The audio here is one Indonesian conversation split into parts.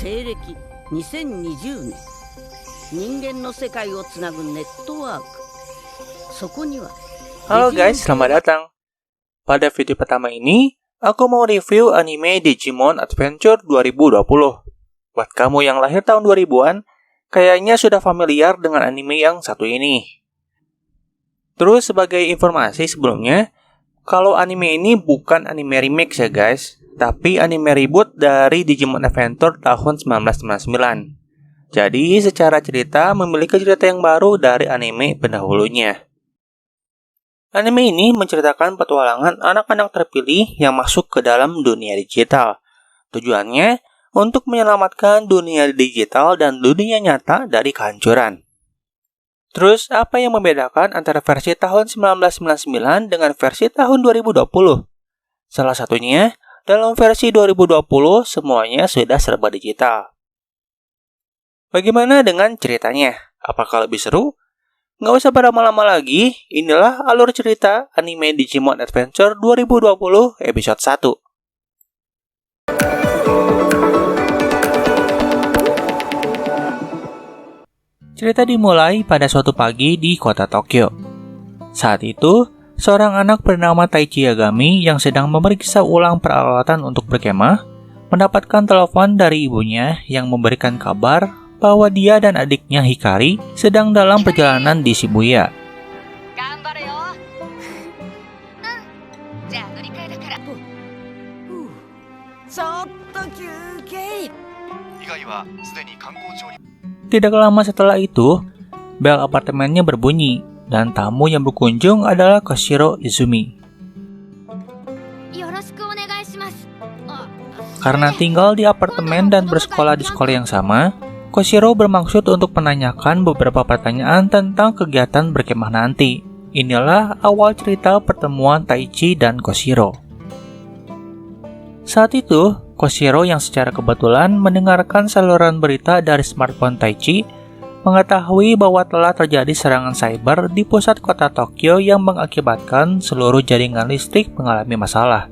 西暦2020年、人間の世界をつなぐネットワーク。そこには Halo guys, selamat datang. Pada video pertama ini, aku mau review anime Digimon Adventure 2020. Buat kamu yang lahir tahun 2000-an, kayaknya sudah familiar dengan anime yang satu ini. Terus sebagai informasi sebelumnya, kalau anime ini bukan anime remix ya guys, tapi anime reboot dari Digimon Adventure tahun 1999. Jadi secara cerita memiliki cerita yang baru dari anime pendahulunya. Anime ini menceritakan petualangan anak-anak terpilih yang masuk ke dalam dunia digital. Tujuannya untuk menyelamatkan dunia digital dan dunia nyata dari kehancuran. Terus, apa yang membedakan antara versi tahun 1999 dengan versi tahun 2020? Salah satunya, dalam versi 2020 semuanya sudah serba digital. Bagaimana dengan ceritanya? Apakah lebih seru? Nggak usah berlama-lama lagi, inilah alur cerita anime Digimon Adventure 2020 episode 1. Cerita dimulai pada suatu pagi di kota Tokyo. Saat itu, seorang anak bernama Taichi Yagami yang sedang memeriksa ulang peralatan untuk berkemah, mendapatkan telepon dari ibunya yang memberikan kabar bahwa dia dan adiknya Hikari sedang dalam perjalanan di Shibuya. Tidak lama setelah itu, bel apartemennya berbunyi dan tamu yang berkunjung adalah Koshiro Izumi. Karena tinggal di apartemen dan bersekolah di sekolah yang sama, Koshiro bermaksud untuk menanyakan beberapa pertanyaan tentang kegiatan berkemah nanti. Inilah awal cerita pertemuan Taichi dan Koshiro. Saat itu, Koshiro yang secara kebetulan mendengarkan saluran berita dari smartphone Taichi mengetahui bahwa telah terjadi serangan cyber di pusat kota Tokyo yang mengakibatkan seluruh jaringan listrik mengalami masalah.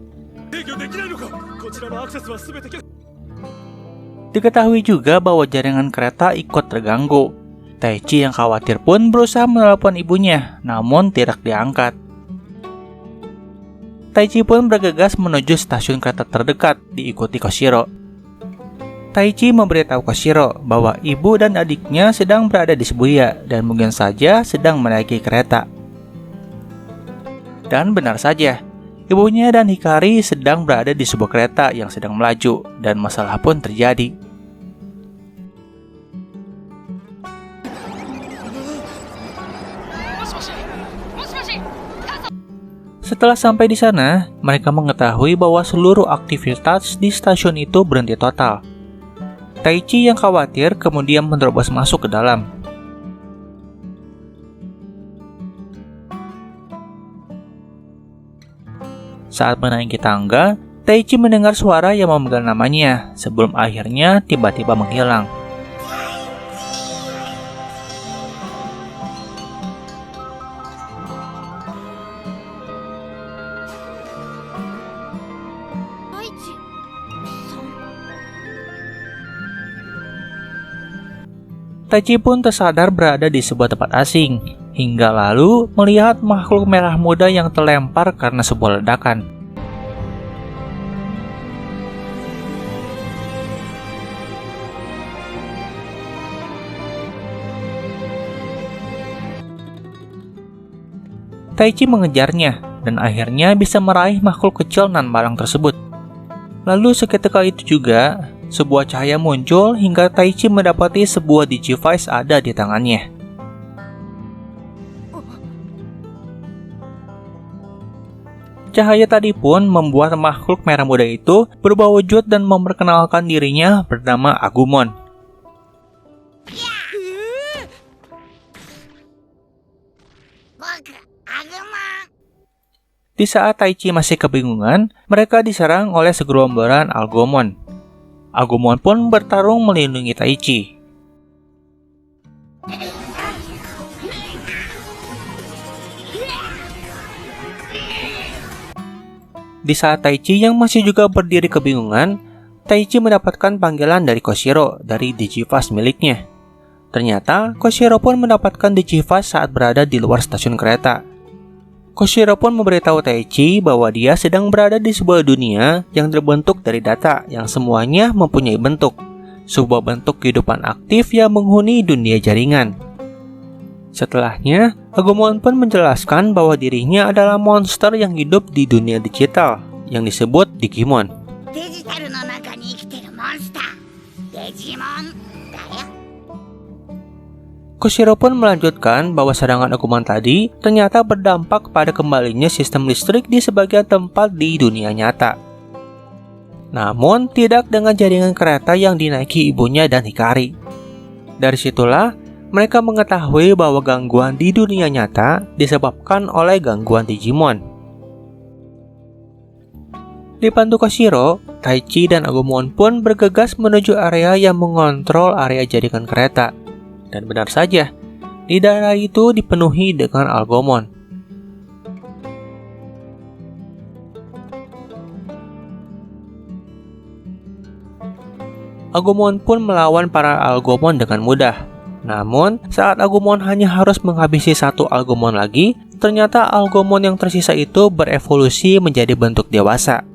Diketahui juga bahwa jaringan kereta ikut terganggu. Taichi yang khawatir pun berusaha menelepon ibunya, namun tidak diangkat. Taichi pun bergegas menuju stasiun kereta terdekat, diikuti Koshiro. Taichi memberitahu Koshiro bahwa ibu dan adiknya sedang berada di Shibuya dan mungkin saja sedang menaiki kereta. Dan benar saja, ibunya dan Hikari sedang berada di sebuah kereta yang sedang melaju, dan masalah pun terjadi. Setelah sampai di sana, mereka mengetahui bahwa seluruh aktivitas di stasiun itu berhenti total. Taichi yang khawatir kemudian menerobos masuk ke dalam. Saat menaiki tangga, Taichi mendengar suara yang memanggil namanya sebelum akhirnya tiba-tiba menghilang. Taichi pun tersadar berada di sebuah tempat asing, hingga lalu melihat makhluk merah muda yang terlempar karena sebuah ledakan. Taichi mengejarnya, dan akhirnya bisa meraih makhluk kecil nan malang tersebut. Lalu seketika itu juga, sebuah cahaya muncul hingga Taichi mendapati sebuah Digivice ada di tangannya. Cahaya tadi pun membuat makhluk merah muda itu berubah wujud dan memperkenalkan dirinya bernama Agumon. Di saat Taichi masih kebingungan, mereka diserang oleh segerombolan Algomon. Agumon pun bertarung melindungi Taichi. Di saat Taichi yang masih juga berdiri kebingungan, Taichi mendapatkan panggilan dari Koshiro dari Digivice miliknya. Ternyata, Koshiro pun mendapatkan Digivice saat berada di luar stasiun kereta. Koshiro pun memberitahu Taichi bahwa dia sedang berada di sebuah dunia yang terbentuk dari data yang semuanya mempunyai bentuk. Sebuah bentuk kehidupan aktif yang menghuni dunia jaringan. Setelahnya, Agumon pun menjelaskan bahwa dirinya adalah monster yang hidup di dunia digital yang disebut Digimon. Koshiro pun melanjutkan bahwa serangan Agumon tadi ternyata berdampak pada kembalinya sistem listrik di sebagian tempat di dunia nyata. Namun, tidak dengan jaringan kereta yang dinaiki ibunya dan Hikari. Dari situlah, mereka mengetahui bahwa gangguan di dunia nyata disebabkan oleh gangguan Digimon. Dibantu Koshiro, Taichi dan Agumon pun bergegas menuju area yang mengontrol area jaringan kereta. Dan benar saja, di daerah itu dipenuhi dengan Algomon. Agumon pun melawan para Algomon dengan mudah. Namun, saat Agumon hanya harus menghabisi satu Algomon lagi, ternyata Algomon yang tersisa itu berevolusi menjadi bentuk dewasa.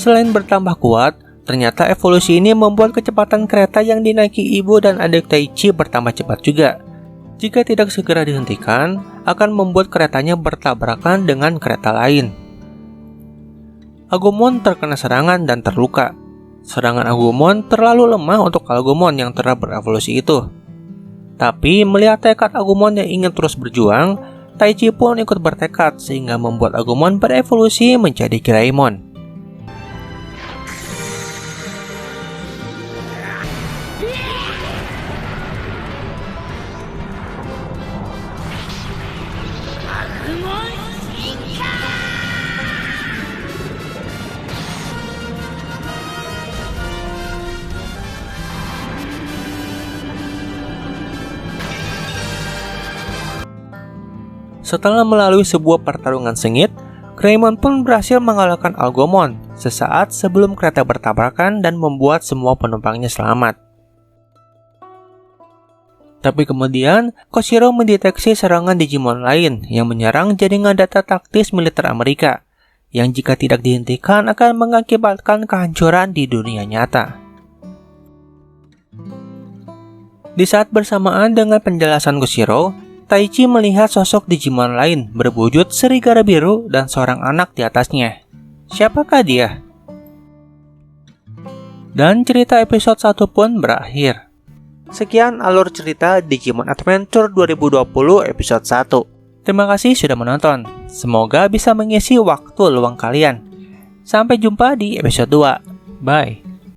Selain bertambah kuat, ternyata evolusi ini membuat kecepatan kereta yang dinaiki ibu dan adik Taichi bertambah cepat juga. Jika tidak segera dihentikan, akan membuat keretanya bertabrakan dengan kereta lain. Agumon terkena serangan dan terluka. Serangan Agumon terlalu lemah untuk Algomon yang telah berevolusi itu. Tapi melihat tekad Agumon yang ingin terus berjuang, Taichi pun ikut bertekad sehingga membuat Agumon berevolusi menjadi Greymon. Setelah melalui sebuah pertarungan sengit, Greymon pun berhasil mengalahkan Algomon sesaat sebelum kereta bertabrakan dan membuat semua penumpangnya selamat. Tapi kemudian, Koshiro mendeteksi serangan Digimon lain yang menyerang jaringan data taktis militer Amerika, yang jika tidak dihentikan akan mengakibatkan kehancuran di dunia nyata. Di saat bersamaan dengan penjelasan Koshiro, Taichi melihat sosok Digimon lain berwujud serigala biru dan seorang anak di atasnya. Siapakah dia? Dan cerita episode 1 pun berakhir. Sekian alur cerita Digimon Adventure 2020 episode 1. Terima kasih sudah menonton. Semoga bisa mengisi waktu luang kalian. Sampai jumpa di episode 2. Bye.